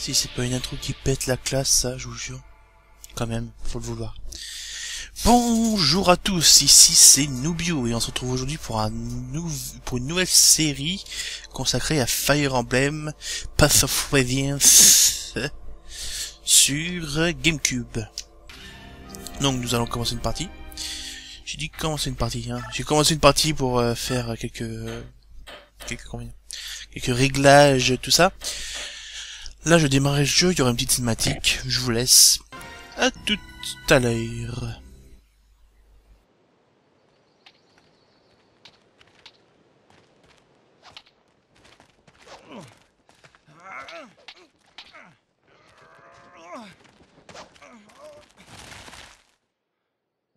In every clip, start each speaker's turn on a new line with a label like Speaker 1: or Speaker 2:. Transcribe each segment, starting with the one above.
Speaker 1: Si c'est pas une intro qui pète la classe, ça, je vous jure. Quand même, faut le vouloir. Bonjour à tous, ici c'est Nubio et on se retrouve aujourd'hui pour pour une nouvelle série consacrée à Fire Emblem Path of Radiance sur GameCube. Donc nous allons commencer une partie. J'ai dit commencer une partie, hein. J'ai commencé une partie pour faire quelques réglages, tout ça. Là je démarre le jeu, il y aura une petite cinématique, je vous laisse. À tout à l'heure.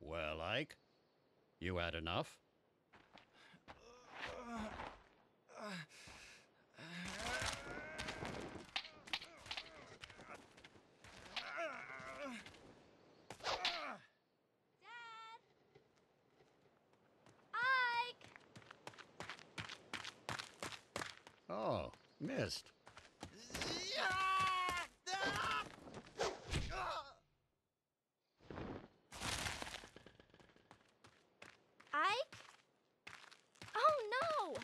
Speaker 2: Well, Ike, you had enough? Oh, missed.
Speaker 3: Ike? Oh no!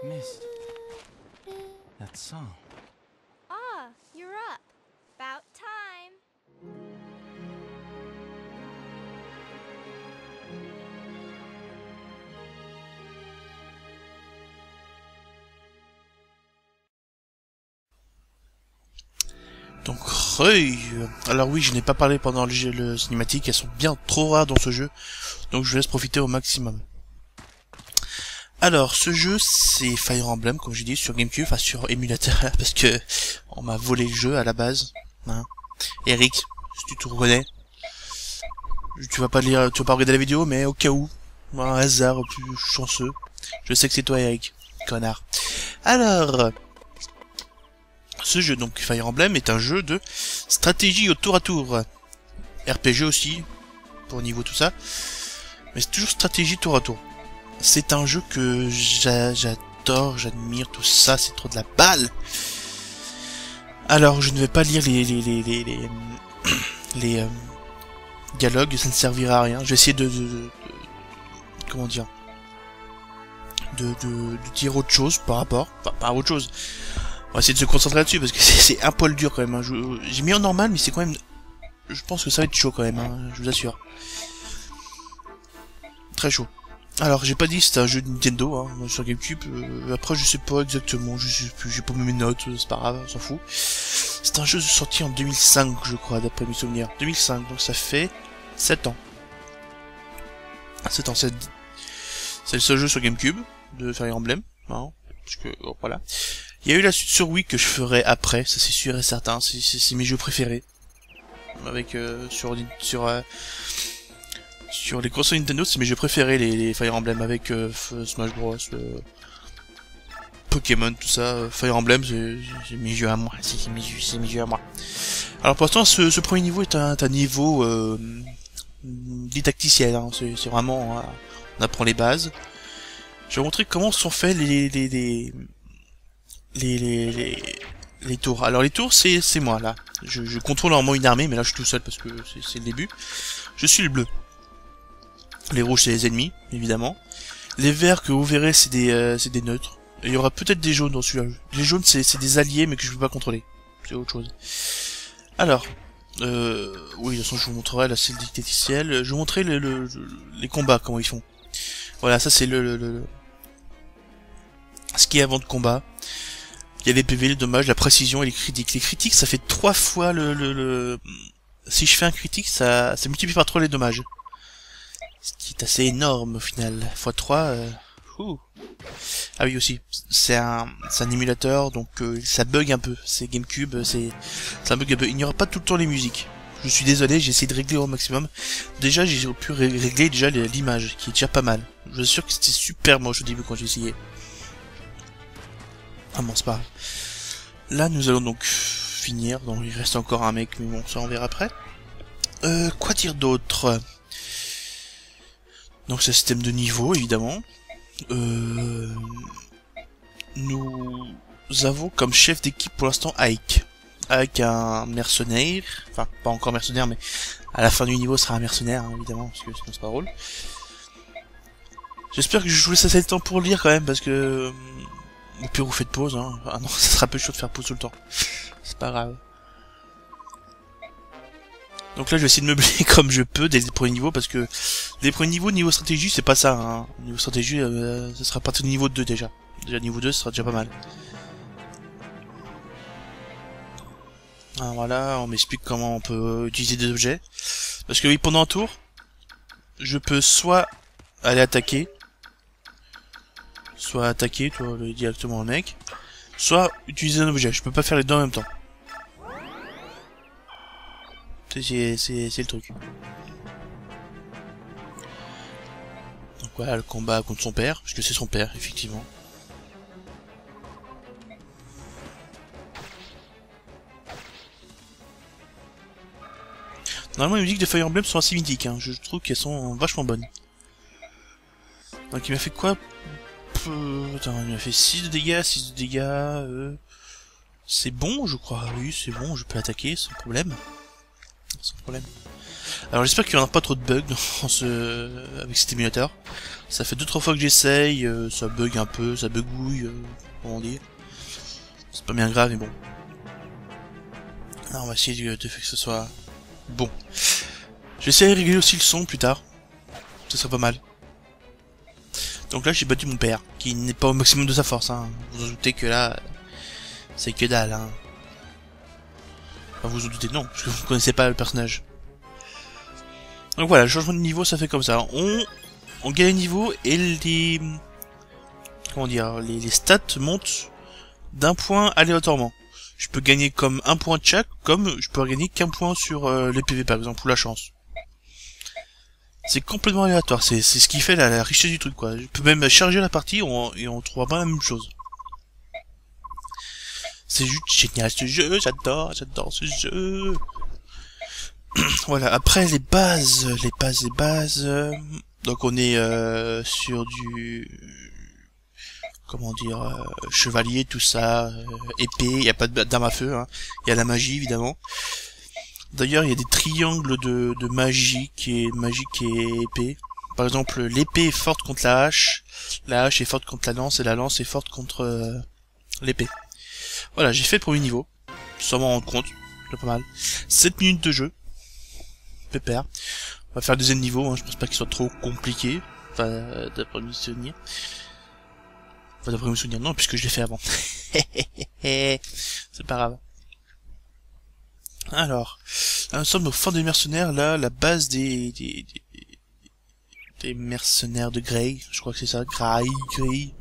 Speaker 4: Missed that song.
Speaker 3: Ah, you're up. About time.
Speaker 1: Donc alors oui, je n'ai pas parlé pendant le cinématique, elles sont bien trop rares dans ce jeu, donc je laisse profiter au maximum. Alors ce jeu c'est Fire Emblem comme j'ai dit sur GameCube, enfin sur émulateur parce que on m'a volé le jeu à la base. Hein. Eric, si tu te reconnais, tu vas pas regarder la vidéo, mais au cas où, un hasard plus chanceux, je sais que c'est toi Eric, connard. Alors ce jeu, donc Fire Emblem, est un jeu de stratégie au tour à tour. RPG aussi, pour niveau tout ça. Mais c'est toujours stratégie tour à tour. C'est un jeu que j'adore, j'admire, tout ça, c'est trop de la balle. Alors, je ne vais pas lire les dialogues, ça ne servira à rien. Je vais essayer comment dire, de dire autre chose par rapport, enfin, pas autre chose. On va essayer de se concentrer là-dessus parce que c'est un poil dur quand même. Hein. J'ai mis en normal, mais c'est quand même... Je pense que ça va être chaud quand même, hein, je vous assure. Très chaud. Alors, j'ai pas dit que c'était un jeu de Nintendo, hein, sur GameCube. Après, je sais pas exactement, je sais plus, j'ai pas mis mes notes, c'est pas grave, on s'en fout. C'est un jeu sorti en 2005, je crois, d'après mes souvenirs. 2005, donc ça fait 7 ans. 7 ans, c'est le seul jeu sur GameCube de Fire Emblem, hein, parce que, bon, voilà. Il y a eu la suite sur Wii que je ferai après, ça c'est sûr et certain, c'est mes jeux préférés. Avec sur les consoles Nintendo, c'est mes jeux préférés, les Fire Emblem avec Smash Bros, Pokémon, tout ça. Fire Emblem, c'est mes jeux à moi, c'est mes jeux à moi. Alors pour l'instant, ce premier niveau est un niveau didacticiel, hein, c'est vraiment, on apprend les bases. Je vais vous montrer comment sont faits les tours. Alors les tours c'est moi là. Je contrôle normalement une armée, mais là je suis tout seul parce que c'est le début. Je suis le bleu. Les rouges c'est les ennemis, évidemment. Les verts que vous verrez c'est des neutres. Et il y aura peut-être des jaunes dans celui-là. Les jaunes c'est des alliés mais que je peux pas contrôler. C'est autre chose. Alors, oui de toute façon je vous montrerai là c'est le didacticiel. Je vais vous montrer les combats comment ils font. Voilà, ça c'est ce qui est avant de combat. Il y a les PV, les dommages, la précision et les critiques. Les critiques, ça fait 3 fois si je fais un critique, ça multiplie par 3 les dommages. Ce qui est assez énorme au final. x3, ouh. Ah oui aussi, c'est un émulateur, donc ça bug un peu. C'est GameCube, ça bug un peu. Il n'y aura pas tout le temps les musiques. Je suis désolé, j'ai essayé de régler au maximum. Déjà, j'ai pu régler déjà l'image, qui est déjà pas mal. Je suis sûr que c'était super moche au début quand j'ai essayé. Ah bon, c'est pas grave. Là, nous allons donc finir. Donc, il reste encore un mec, mais bon, ça on verra après. Quoi dire d'autre? Donc, c'est un système de niveau, évidemment. Nous avons comme chef d'équipe pour l'instant Ike. Avec un mercenaire, enfin pas encore mercenaire, mais à la fin du niveau sera un mercenaire, hein, évidemment, parce que sinon c'est pas drôle. J'espère que je vous laisse assez de temps pour lire quand même, parce que au pire vous faites pause, hein. Ah non, ça sera un peu chaud de faire pause tout le temps. C'est pas grave. Donc là je vais essayer de meubler comme je peux dès les premiers niveaux, parce que les premiers niveaux, niveau stratégie, c'est pas ça, hein. Niveau stratégie, ça sera à partir du niveau 2 déjà. Déjà niveau 2, ce sera déjà pas mal. Ah, voilà, on m'explique comment on peut utiliser des objets. Parce que oui, pendant un tour, je peux soit aller attaquer, toi, directement un mec, soit utiliser un objet. Je peux pas faire les deux en même temps. C'est le truc. Donc voilà, le combat contre son père, parce que c'est son père, effectivement. Normalement, les musiques de Fire Emblem sont assez mythiques, hein. Je trouve qu'elles sont vachement bonnes. Donc il m'a fait quoi? Attends, il m'a fait 6 de dégâts, 6 de dégâts... C'est bon, je crois. Oui, c'est bon, je peux l'attaquer sans problème. Sans problème. Alors j'espère qu'il n'y en aura pas trop de bugs dans avec cet émulateur. Ça fait 2-3 fois que j'essaye, ça bug un peu, ça bugouille, comment dire. C'est pas bien grave, mais bon. Alors on va essayer de faire que ce soit... bon. Je vais essayer de régler aussi le son plus tard. Ce serait pas mal. Donc là j'ai battu mon père, qui n'est pas au maximum de sa force, hein. Vous en doutez que là, c'est que dalle, hein. Enfin vous en doutez non, parce que vous ne connaissez pas le personnage. Donc voilà, le changement de niveau ça fait comme ça. On gagne un niveau et les... comment dire, les stats montent d'un point aléatoirement. Je peux gagner comme un point de chaque, comme je peux gagner qu'un point sur les PV par exemple, ou la chance. C'est complètement aléatoire, c'est ce qui fait la richesse du truc quoi. Je peux même charger la partie et on trouvera pas la même chose. C'est juste génial ce jeu, j'adore ce jeu. Voilà, après les bases. Donc on est sur du... comment dire, chevalier, tout ça, épée, il n'y a pas d'arme à feu, hein. Il y a la magie évidemment. D'ailleurs il y a des triangles de magique et épée. Par exemple l'épée est forte contre la hache est forte contre la lance et la lance est forte contre l'épée. Voilà, j'ai fait le premier niveau, sans m'en rendre compte, c'est pas mal. 7 minutes de jeu, pépère. On va faire le deuxième niveau, hein. Je pense pas qu'il soit trop compliqué, enfin d'après mes souvenirs. Enfin d'après mes souvenirs, non, puisque je l'ai fait avant. C'est pas grave. Alors, là, nous sommes au fort des mercenaires, là, la base des mercenaires de Grey, je crois que c'est ça, Grey, je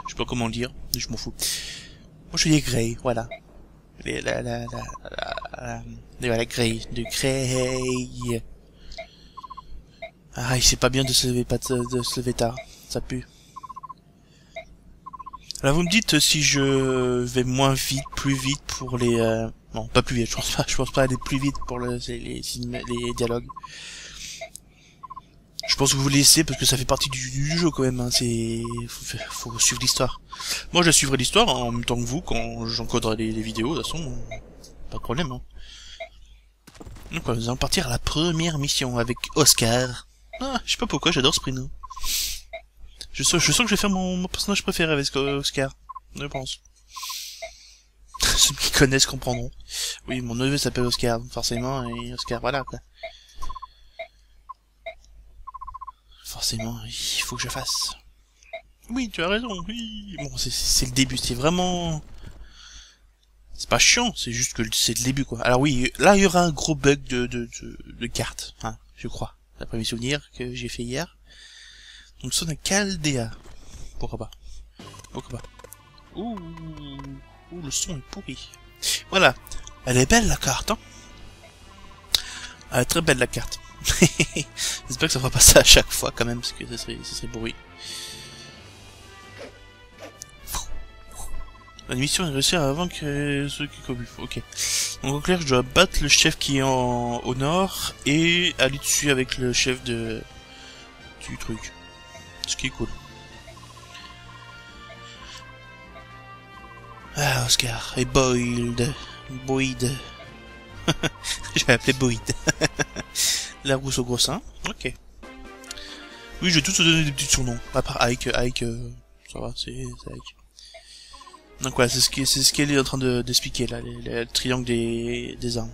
Speaker 1: sais pas comment le dire, je m'en fous. Moi je dis Grey, voilà. Voilà, Grey, de Grey. Ah, il sait pas bien de se lever tard, ça pue. Alors vous me dites si je vais moins vite, plus vite pour les... non, pas plus vite, je pense pas aller plus vite pour les dialogues. Je pense que vous laissez parce que ça fait partie du jeu quand même, hein. Faut suivre l'histoire. Moi je suivrai l'histoire en même temps que vous quand j'encoderai les vidéos, de toute façon, pas de problème, hein. Donc nous allons partir à la première mission avec Oscar. Ah, je sais pas pourquoi, j'adore ce prénom. Je sens que je vais faire mon personnage préféré avec Oscar, je pense. Ceux qui connaissent comprendront. Oui, mon neveu s'appelle Oscar, forcément, et Oscar, voilà, quoi. Forcément, il faut que je fasse. Oui, tu as raison, oui. Bon, c'est le début, c'est vraiment C'est pas chiant, c'est juste que c'est le début, quoi. Alors oui, là, il y aura un gros bug de cartes, hein, je crois. D'après mes souvenirs que j'ai fait hier. Donc, ça, on a Chaldea. Pourquoi pas? Pourquoi pas? Ouh, le son est pourri. Voilà. Elle est belle, la carte, hein. Elle est très belle, la carte. J'espère que ça fera pas ça à chaque fois, quand même, parce que ça serait pourri. La mission est réussir avant que ceux qui commuent. Ok. Donc en clair, je dois battre le chef qui est au nord et aller dessus avec le chef du truc. Ce qui est cool. Ah, Oscar. Et Boyd. Je vais appeler Boyd. La rousse au gros sein. Ok. Oui, je vais tous te donner des petits surnoms. À part Ike. Ike, ça va, c'est Ike. Donc voilà, c'est ce qu'elle est en train d'expliquer là, le triangle des armes.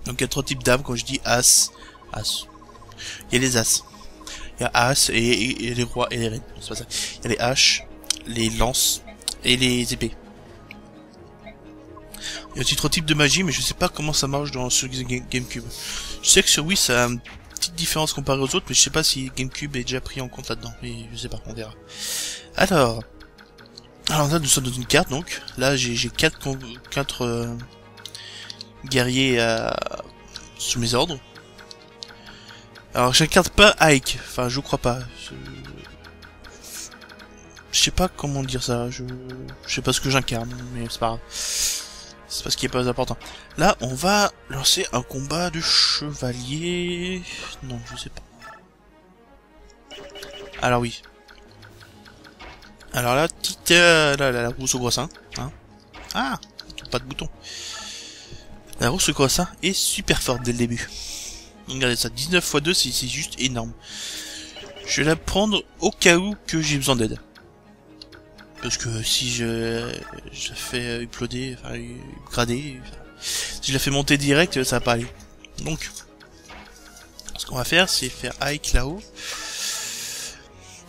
Speaker 1: Donc il y a 3 types d'armes, quand je dis as. Il y a les as. Il y a as et les rois et les reines. C'est pas ça. Il y a les haches, les lances et les épées. Il y a aussi 3 types de magie, mais je sais pas comment ça marche sur GameCube. Je sais que sur Wii ça a une petite différence comparée aux autres, mais je sais pas si GameCube est déjà pris en compte là-dedans. Mais je sais pas, on verra. Alors là, nous sommes dans une carte, donc. Là, j'ai 4 guerriers sous mes ordres. Alors, j'incarne pas Ike. Enfin, je crois pas. Je sais pas comment dire ça. Je sais pas ce que j'incarne, mais c'est pas grave. C'est pas ce qui est pas important. Là, on va lancer un combat de chevalier. Non, je sais pas. Alors oui. Alors là, la rousse au gros sein, hein. Ah, pas de bouton. La rousse au gros sein est super forte dès le début. Regardez ça, 19 x 2, c'est juste énorme. Je vais la prendre au cas où que j'ai besoin d'aide. Parce que si je la fais uploader, enfin upgrader, si je la fais monter direct, ça va pas aller. Donc, ce qu'on va faire, c'est faire Ike là-haut.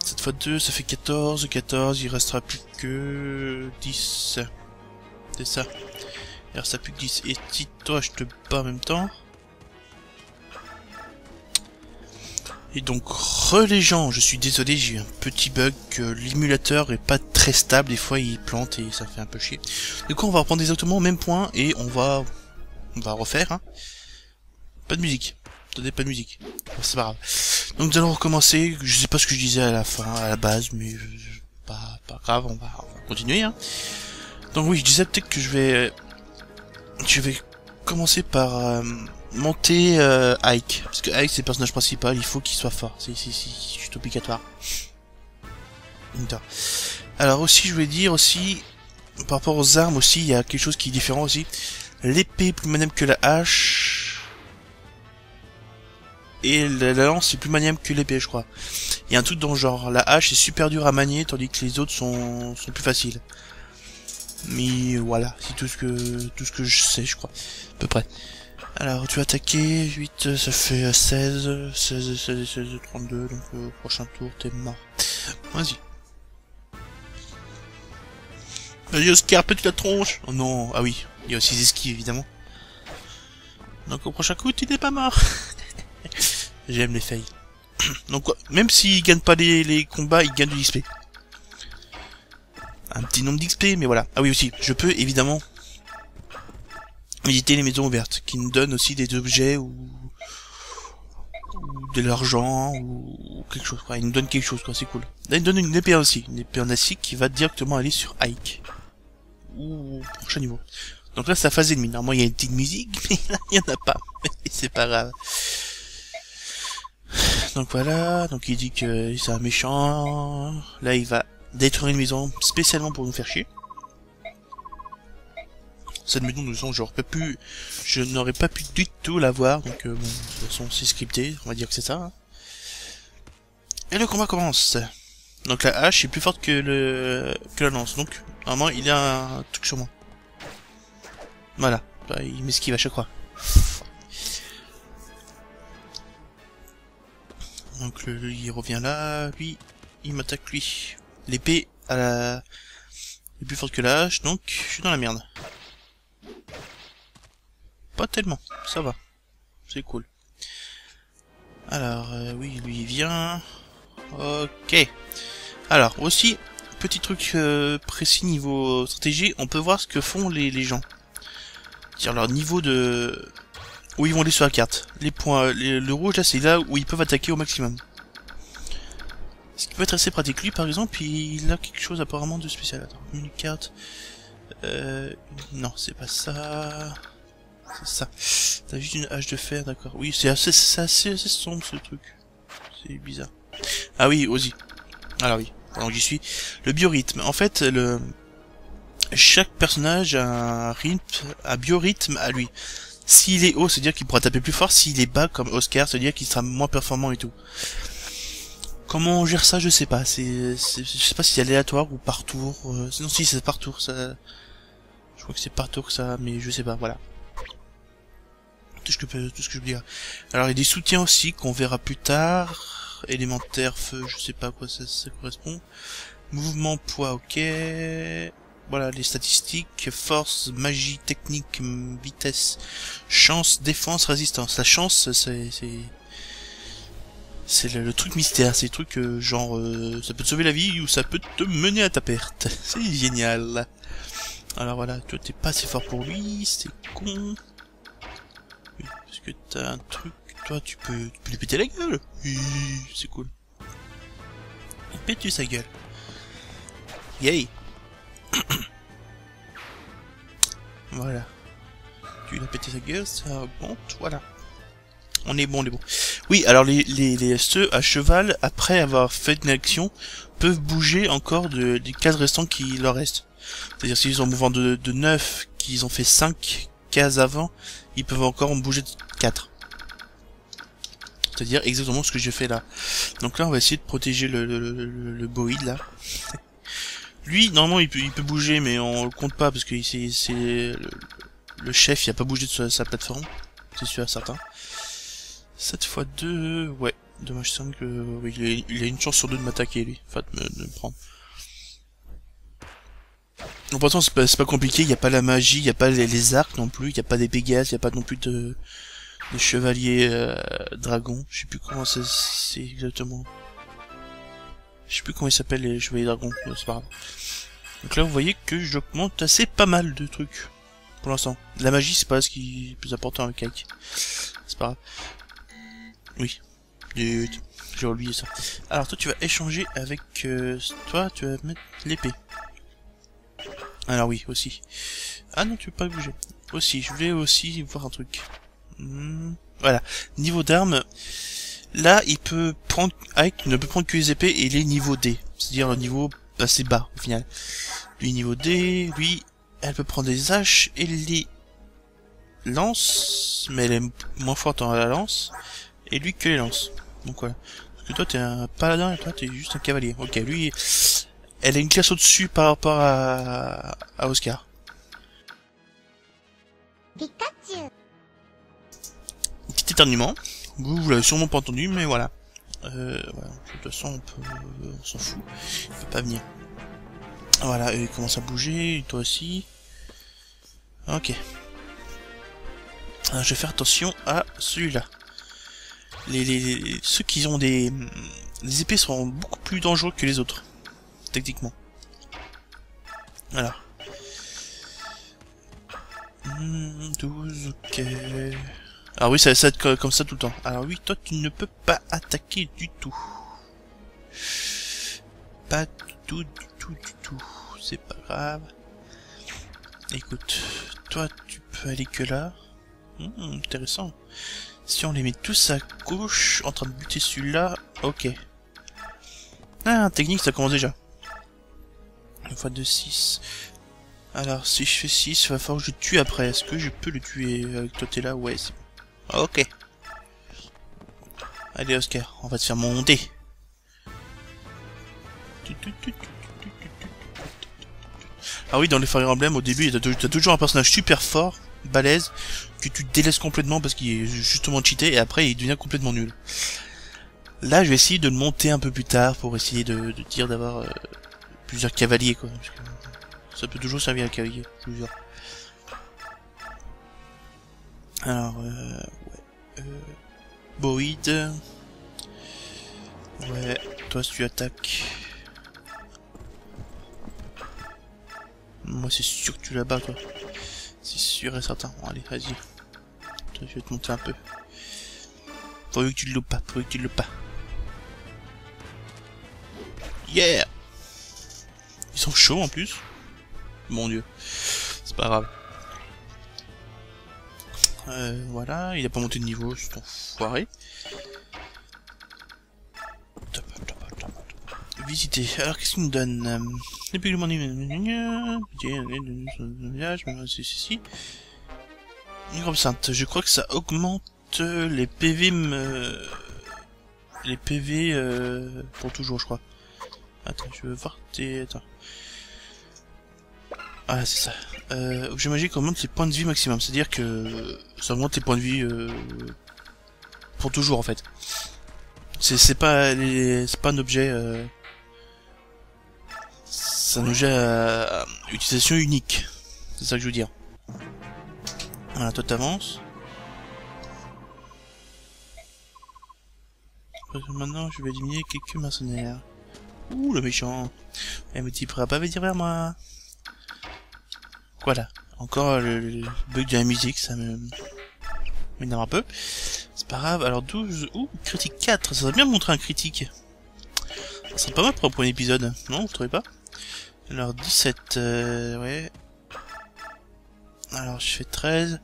Speaker 1: 7 x 2, ça fait 14, il restera plus que 10. C'est ça. Il restera plus que 10. Et si toi, je te bats en même temps. Et donc, les gens, je suis désolé, j'ai eu un petit bug, que l'émulateur est pas très stable, des fois il plante et ça fait un peu chier. Du coup, on va reprendre exactement au même point et on va refaire, hein. Pas de musique. Attendez, pas de musique. C'est pas grave. Donc nous allons recommencer, je sais pas ce que je disais à la fin, à la base, mais pas grave, on va continuer, hein. Donc oui, je disais peut-être que je vais commencer par monter Ike, parce que Ike c'est le personnage principal, il faut qu'il soit fort, c'est juste obligatoire. Alors aussi, je voulais dire aussi, par rapport aux armes aussi, il y a quelque chose qui est différent aussi. L'épée est plus maniable que la hache, et la lance est plus maniable que l'épée, je crois. Il y a un truc dans le genre, la hache est super dure à manier, tandis que les autres sont plus faciles. Mais voilà, c'est tout ce que je sais, je crois, à peu près. Alors, tu vas attaquer, 8, ça fait 16, 32, donc au prochain tour, t'es mort. Vas-y. Vas-y, Oscar, pète la tronche. Oh non, ah oui, il y a aussi des esquives, évidemment. Donc au prochain coup, tu n'es pas mort. J'aime les fails. Donc, même s'il gagne pas les combats, il gagne de l'XP. Un petit nombre d'XP, mais voilà. Ah oui, aussi, je peux, évidemment, visiter les maisons ouvertes, qui nous donnent aussi des objets ou de l'argent ou quelque chose, quoi. Ils nous donnent quelque chose, quoi, c'est cool. Là, ils nous donnent une épée aussi, une épée en acier qui va directement aller sur Ike. Ou au prochain niveau. Donc là, c'est la phase ennemie. Normalement, il y a une petite musique, mais là, il n'y en a pas. C'est pas grave. Donc voilà, donc il dit que c'est un méchant. Là, il va détruire une maison spécialement pour nous faire chier. Cette maison, de toute façon, je n'aurais pas pu du tout la voir, donc bon, de toute façon, c'est scripté, on va dire que c'est ça. Hein. Et le combat commence. Donc la hache est plus forte que la lance, donc normalement il a un truc sur moi. Voilà, bah, il m'esquive à chaque fois. Donc il revient là, lui, il m'attaque lui. L'épée est plus forte que la hache, donc je suis dans la merde. Pas tellement, ça va. C'est cool. Alors, oui, lui il vient. Ok. Alors, aussi, petit truc précis niveau stratégie, on peut voir ce que font les gens. C'est-à-dire leur niveau de... où ils vont aller sur la carte. Les points, le rouge là, c'est là où ils peuvent attaquer au maximum. Ce qui peut être assez pratique. Lui, par exemple, il a quelque chose apparemment de spécial. Attends, une carte... non, c'est pas ça... C'est ça. T'as juste une hache de fer, d'accord. Oui, c'est assez sombre ce truc. C'est bizarre. Ah oui, Ozzy. Alors oui, pendant que j'y suis. Le biorhythme. En fait, chaque personnage a un biorhythme à lui. S'il est haut, c'est-à-dire qu'il pourra taper plus fort. S'il est bas, comme Oscar, c'est-à-dire qu'il sera moins performant et tout. Comment on gère ça, je sais pas. Je sais pas si c'est aléatoire ou par tour. Non, si, c'est par tour, ça... Je crois que c'est par tour, ça, mais je sais pas, voilà. Tout ce que je veux dire. Alors il y a des soutiens aussi qu'on verra plus tard. Élémentaire, feu, je sais pas à quoi ça correspond. Mouvement, poids, ok. Voilà les statistiques. Force, magie, technique, vitesse, chance, défense, résistance. La chance, c'est le truc mystère. C'est le truc genre ça peut te sauver la vie ou ça peut te mener à ta perte. C'est génial. Alors voilà, toi t'es pas assez fort pour lui, c'est con. Parce que t'as un truc, toi tu peux lui péter la gueule. Oui, c'est cool. Pète-lui sa gueule. Yay. Voilà. Tu lui as pété sa gueule, ça augmente, voilà. On est bon, Oui, alors ceux à cheval, après avoir fait une action, peuvent bouger encore des cases restantes qui leur restent. C'est-à-dire s'ils ont un mouvement de 9, qu'ils ont fait 5 cases avant, ils peuvent encore en bouger 4. C'est-à-dire exactement ce que j'ai fait là. Donc là, on va essayer de protéger le boïd là. Lui, normalement, il peut bouger, mais on le compte pas parce que c'est le chef, il a pas bougé de sa plateforme. C'est sûr, certain. 7 x 2, ouais. Dommage 5, oui, il a une chance sur 2 de m'attaquer, lui. Enfin, de me prendre. Donc pourtant c'est pas compliqué, il n'y a pas la magie, il n'y a pas les arcs non plus, il n'y a pas des Pégases, il n'y a pas non plus de chevaliers dragons, je sais plus comment c'est exactement. Je sais plus comment ils s'appellent les chevaliers dragons, c'est pas grave. Donc là vous voyez que j'augmente assez pas mal de trucs pour l'instant. La magie c'est pas ce qui est plus important avec Ike. C'est pas grave. Oui. J'ai oublié ça. Alors toi tu vas échanger avec toi, tu vas mettre l'épée. Alors oui, aussi. Ah non, tu peux pas bouger. Aussi, je voulais aussi voir un truc. Voilà. Niveau d'armes, là, il peut prendre... Ike ne peut prendre que les épées et les niveaux D. C'est-à-dire le niveau assez bas, au final. Lui, niveau D, lui, elle peut prendre des haches et les lances, mais elle est moins forte en la lance, et lui que les lances. Donc voilà. Parce que toi, t'es un paladin et toi, t'es juste un cavalier. Ok, lui... Elle a une classe au-dessus par rapport à Oscar.
Speaker 3: Pikachu.
Speaker 1: Petit éternuement. Vous l'avez sûrement pas entendu, mais voilà. Voilà. De toute façon, on s'en fout. Il peut pas venir. Voilà, il commence à bouger, toi aussi. Ok. Alors, je vais faire attention à celui-là. Ceux qui ont des épées seront beaucoup plus dangereux que les autres. Techniquement. Voilà. 12, ok. Alors oui, ça va être comme ça tout le temps. Alors oui, toi tu ne peux pas attaquer du tout. Pas du tout. C'est pas grave. Écoute, toi tu peux aller que là. Intéressant. Si on les met tous à gauche, en train de buter celui-là, ok. Ah, technique, ça commence déjà. 1 x 2, 6. Alors, si je fais 6, il va falloir que je tue après. Est-ce que je peux le tuer avec toi, t'es là? Ouais, c'est bon. Ok. Allez, Oscar, on va te faire monter. Ah oui, dans les Fire Emblem, au début, t'as toujours un personnage super fort, balèze, que tu délaisses complètement parce qu'il est justement cheaté, et après, il devient complètement nul. Là, je vais essayer de le monter un peu plus tard pour essayer de dire d'avoir plusieurs cavaliers, quoi. Parce que ça peut toujours servir à cavalier, plusieurs. Alors, Boyd. Ouais, toi si tu attaques. Moi c'est sûr que tu la bats toi. C'est sûr et certain. Bon, allez, vas-y. Toi je vais te monter un peu. Pourvu que tu le loupes pas, pourvu que tu le loupes pas. Yeah! Ils sont chauds en plus. Mon dieu. C'est pas grave. Voilà, il a pas monté de niveau, c'est enfoiré. Visiter. Alors qu'est-ce qu'il nous donne? Depuis le monde, une robe sainte. Je crois que ça augmente les PV pour toujours, je crois. Attends, je veux voir tes... Attends. Ah, c'est ça. Objet magique augmente les points de vie maximum. C'est-à-dire que ça augmente les points de vie pour toujours, en fait. C'est pas un objet... c'est un objet à utilisation unique. C'est ça que je veux dire. Voilà, toi t'avances. Maintenant, je vais éliminer quelques mercenaires. Ouh, le méchant. Elle me dit, pourra pas venir vers moi. Voilà. Encore le bug de la musique, ça m'énerve un peu. C'est pas grave. Alors 12... Ouh, critique 4. Ça serait bien de montrer un critique. Ça serait pas mal pour un premier épisode. Non, vous trouvez pas? Alors 17... ouais. Alors je fais 13.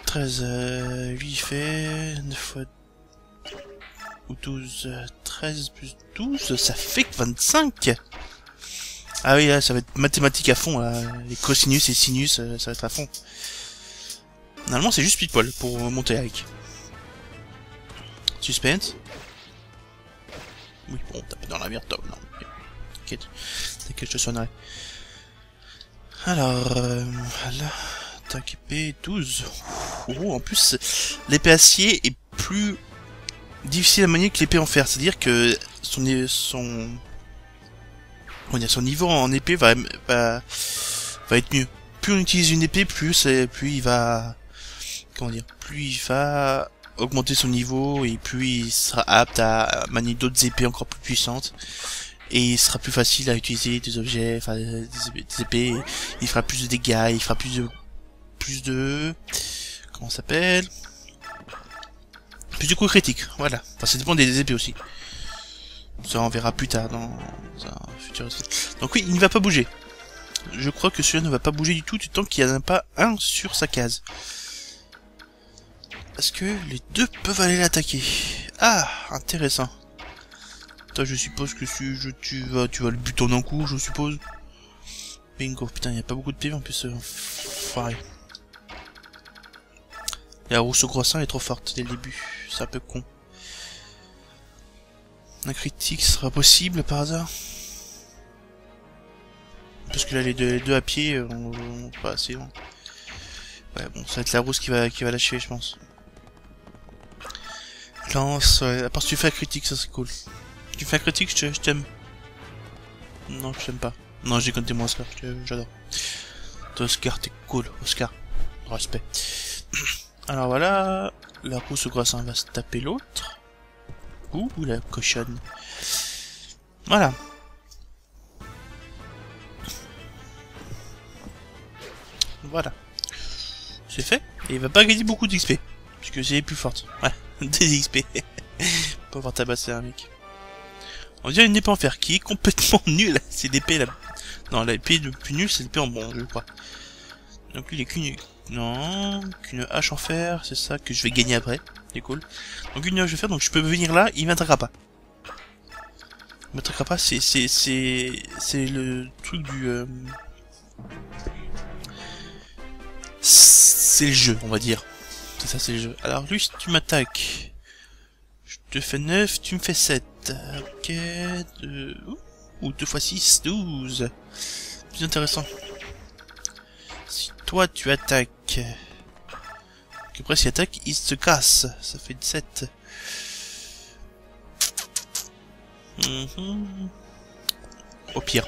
Speaker 1: 13... lui il fait... 9 fois... Ou 12... 13 plus 12... Ça fait que 25. Ah oui, là, ça va être mathématique à fond, là. Les cosinus et sinus, ça va être à fond. Normalement, c'est juste pile-poil pour monter avec. Suspense. Oui, bon, tape dans la mire, top, non. T'inquiète, t'inquiète, je te soignerai. Alors, voilà. Tac, épée, 12. Oh, en plus, l'épée acier est plus difficile à manier que l'épée en fer. C'est-à-dire que son niveau en épée va être mieux. Plus on utilise une épée, plus il va, comment dire, plus il va augmenter son niveau et plus il sera apte à manier d'autres épées encore plus puissantes. Et il sera plus facile à utiliser des objets, enfin des épées. Il fera plus de dégâts, il fera plus de comment ça s'appelle, plus de coups critiques. Voilà. Enfin, ça dépend des épées aussi. Ça on verra plus tard dans un futur. Donc oui, il ne va pas bouger. Je crois que celui-là ne va pas bouger du tout tant qu'il n'y en a pas un sur sa case. Est-ce que les deux peuvent aller l'attaquer? Ah, intéressant. Toi, je suppose que tu vas le buter en un coup, je suppose. Bingo, putain, il n'y a pas beaucoup de PV en plus. Foiré. La rousse au grossin est trop forte dès le début. C'est un peu con. Un critique sera possible par hasard? Parce que là, les deux à pied, on pas assez loin. Ouais, bon, ça va être la rousse qui va lâcher, je pense. Lance, ouais. À part si tu fais un critique, ça c'est cool. Tu fais un critique, je t'aime. Non, je t'aime pas. Non, j'ai compté moi, Oscar, j'adore. Toi, Oscar, t'es cool, Oscar. Respect. Alors voilà, la rousse au grassin va se taper l'autre. Ouh, la cochonne. Voilà. Voilà. C'est fait. Et il va pas gagner beaucoup d'XP. Puisque c'est les plus fortes. Ouais, des XP. Pas avoir tabassé un mec. On dirait une épée en fer qui est complètement nulle. C'est l'épée là. Non, l'épée le plus nulle, c'est l'épée en bronze, je crois. Donc lui, il est qu'une... Non, qu'une hache en fer, c'est ça que je vais gagner après. C'est cool. Donc une hache en fer, donc je peux venir là, il m'attaquera pas. Il m'attaquera pas, c'est le truc du... C'est le jeu, on va dire. C'est ça, c'est le jeu. Alors lui, si tu m'attaques, je te fais 9, tu me fais 7. Ok, 2... Ou 2 x 6, 12. Plus intéressant. Si toi tu attaques... Après s'il attaque, il se casse. Ça fait 7. Au pire.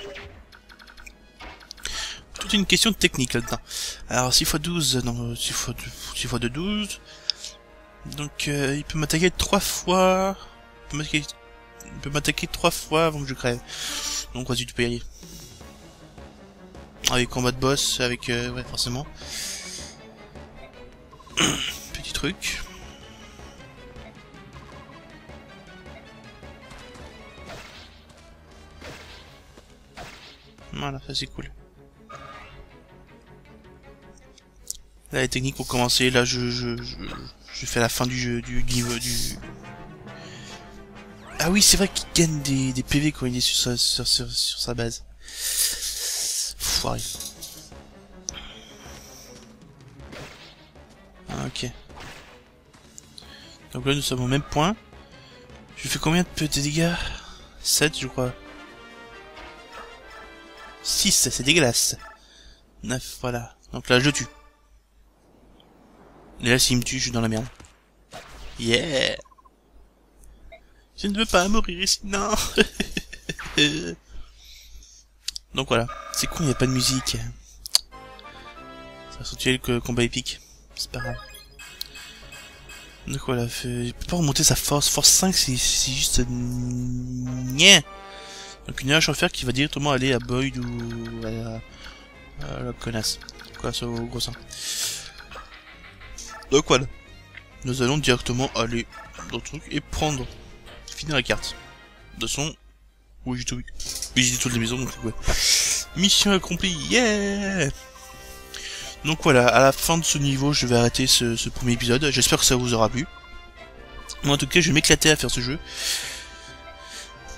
Speaker 1: toute une question de technique là-dedans. Alors 6x12, non, 6x de 12. Donc il peut m'attaquer 3 fois. Il peut m'attaquer 3 fois avant que je crève. Donc vas-y, tu peux y aller. Avec combat de boss, avec... ouais, forcément. Petit truc. Voilà, ça c'est cool. Là, les techniques pour commencer. Là, je fais la fin du jeu, du niveau, du... Ah oui, c'est vrai qu'il gagne des PV quand il est sur sa base. Foiré. Ah, ok. Donc là, nous sommes au même point. Je fais combien de dégâts? 7, je crois. 6, c'est dégueulasse. 9, voilà. Donc là, je tue. Et là, s'il me tue, je suis dans la merde. Yeah! Je ne veux pas mourir ici, non. Donc voilà. C'est con, il n'y a pas de musique. Ça va sortir le combat épique. C'est pas grave. Donc voilà. Il peut pas remonter sa force. Force 5, c'est juste... Nya. Donc une hache en fer qui va directement aller à Boyd ou à la connasse. Quoi, ça au gros sein. Donc voilà. Nous allons directement aller dans le truc et prendre... finir la carte. De toute façon, oui, j'ai tout visité toutes les maisons, donc ouais. Mission accomplie, yeah! Donc voilà, à la fin de ce niveau, je vais arrêter ce premier épisode. J'espère que ça vous aura plu. Moi, en tout cas, je vais m'éclater à faire ce jeu.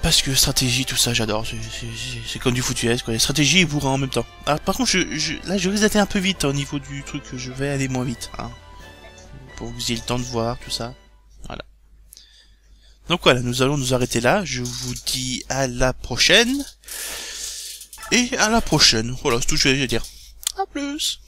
Speaker 1: Parce que stratégie, tout ça, j'adore. C'est comme du foutuesse, quoi. Les stratégies et bourrin en même temps. Ah, par contre, là, je risque d'être un peu vite au niveau du truc. Je vais aller moins vite, hein. Pour que vous ayez le temps de voir, tout ça. Voilà. Donc voilà, nous allons nous arrêter là. Je vous dis à la prochaine. Et à la prochaine. Voilà, c'est tout ce que je vais dire. À plus.